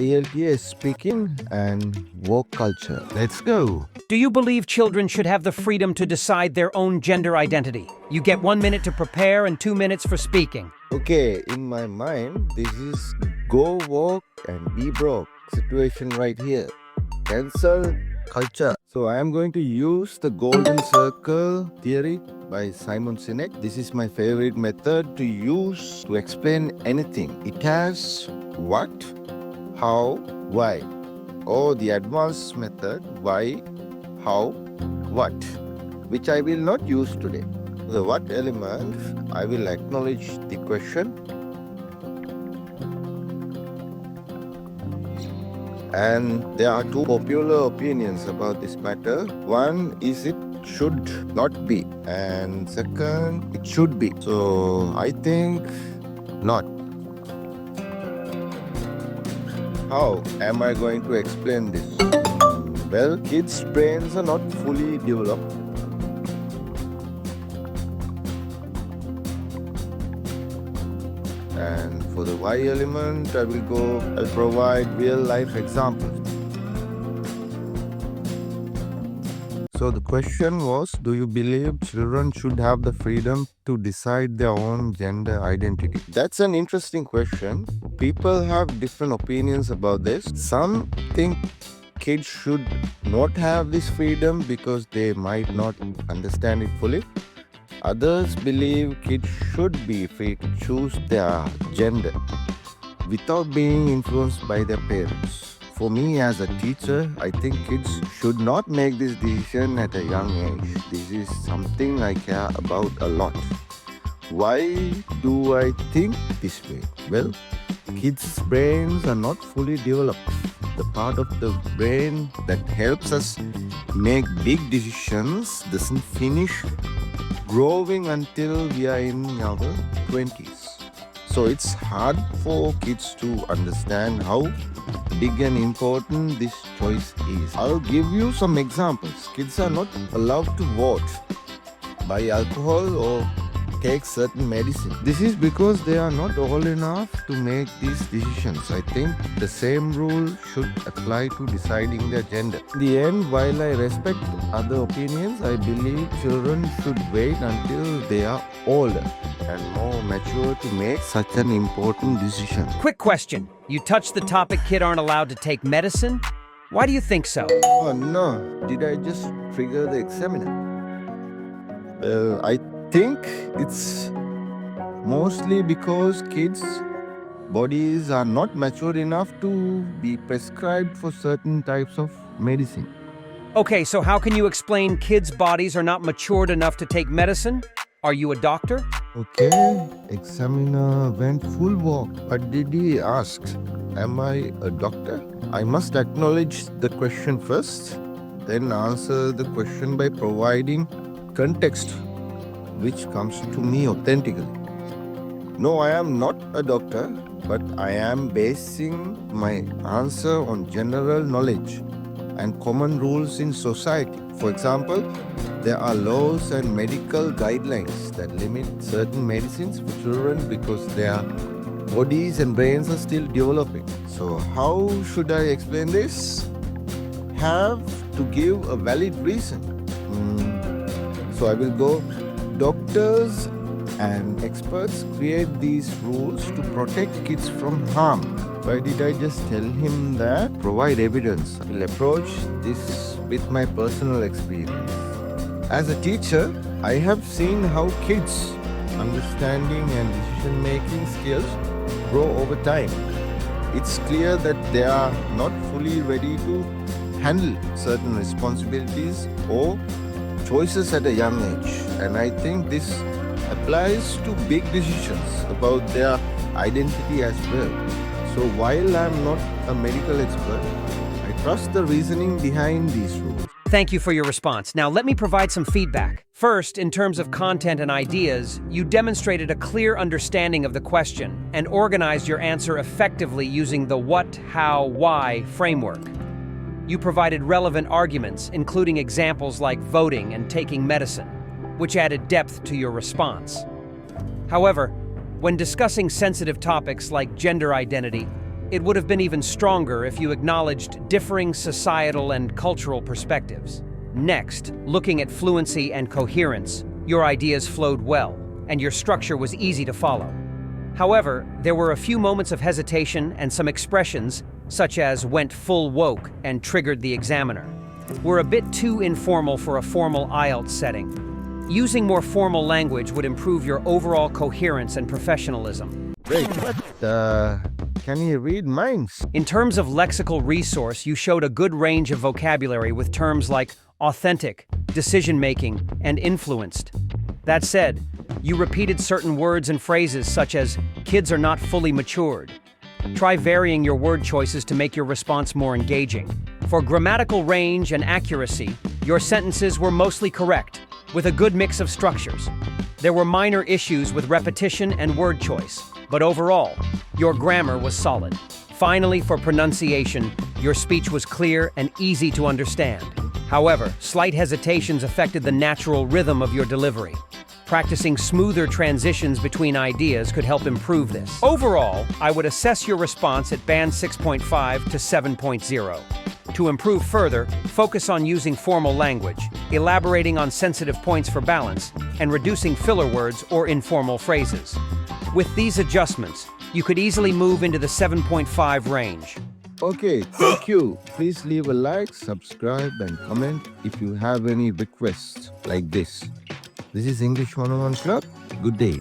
IELTS Speaking and Work Culture. Let's go. Do you believe children should have the freedom to decide their own gender identity? You get 1 minute to prepare and 2 minutes for speaking. Okay, in my mind, this is go work and be broke situation right here. Cancel culture. So I am going to use the golden circle theory by Simon Sinek. This is my favorite method to use to explain anything. It has what, how, why, or the advanced method why, how, what, which I will not use today. The what element, I will acknowledge the question, and there are two popular opinions about this matter. One is it should not be, and second, it should be. So I think not. How am I going to explain this? Well, kids' brains are not fully developed. And for the why element, I'll provide real life examples. So the question was, do you believe children should have the freedom to decide their own gender identity? That's an interesting question. People have different opinions about this. Some think kids should not have this freedom because they might not understand it fully. Others believe kids should be free to choose their gender without being influenced by their parents. For me as a teacher, I think kids should not make this decision at a young age. This is something I care about a lot. Why do I think this way? Well, kids' brains are not fully developed. The part of the brain that helps us make big decisions doesn't finish growing until we are in our 20s. So it's hard for kids to understand how big and important this choice is. I'll give you some examples. Kids are not allowed to vote, buy alcohol, or take certain medicine. This is because they are not old enough to make these decisions. I think the same rule should apply to deciding their gender. In the end, while I respect other opinions, I believe children should wait until they are older and more mature to make such an important decision. Quick question. You touched the topic kids aren't allowed to take medicine? Why do you think so? Oh no, did I just trigger the examiner? Well, I think it's mostly because kids' bodies are not mature enough to be prescribed for certain types of medicine. Okay, so how can you explain kids' bodies are not matured enough to take medicine? Are you a doctor? Okay, examiner went full walk, but did he ask, am I a doctor? I must acknowledge the question first, then answer the question by providing context, which comes to me authentically. No, I am not a doctor, but I am basing my answer on general knowledge and common rules in society. For example, there are laws and medical guidelines that limit certain medicines for children because their bodies and brains are still developing. So how should I explain this? Have to give a valid reason. So I will go. Doctors and experts create these rules to protect kids from harm. Why did I just tell him that? Provide evidence. I will approach this with my personal experience. As a teacher, I have seen how kids' understanding and decision-making skills grow over time. It's clear that they are not fully ready to handle certain responsibilities or choices at a young age, and I think this applies to big decisions about their identity as well. So while I'm not a medical expert, I trust the reasoning behind these rules. Thank you for your response. Now let me provide some feedback. First, in terms of content and ideas, you demonstrated a clear understanding of the question and organized your answer effectively using the what, how, why framework. You provided relevant arguments, including examples like voting and taking medicine, which added depth to your response. However, when discussing sensitive topics like gender identity, It would have been even stronger if you acknowledged differing societal and cultural perspectives. Next, looking at fluency and coherence, your ideas flowed well, and your structure was easy to follow. However, there were a few moments of hesitation and some expressions, such as went full woke and triggered the examiner, were a bit too informal for a formal IELTS setting. Using more formal language would improve your overall coherence and professionalism. Wait, what? Can you read minds? In terms of lexical resource, you showed a good range of vocabulary with terms like authentic, decision-making, and influenced. That said, you repeated certain words and phrases such as, kids are not fully matured. Try varying your word choices to make your response more engaging. For grammatical range and accuracy, your sentences were mostly correct, with a good mix of structures. There were minor issues with repetition and word choice, but overall, your grammar was solid. Finally, for pronunciation, your speech was clear and easy to understand. However, slight hesitations affected the natural rhythm of your delivery. Practicing smoother transitions between ideas could help improve this. Overall, I would assess your response at band 6.5 to 7.0. To improve further, focus on using formal language, elaborating on sensitive points for balance, and reducing filler words or informal phrases. With these adjustments, you could easily move into the 7.5 range. Okay, thank you. Please leave a like, subscribe, and comment if you have any requests like this. This is English 101 Club. Good day.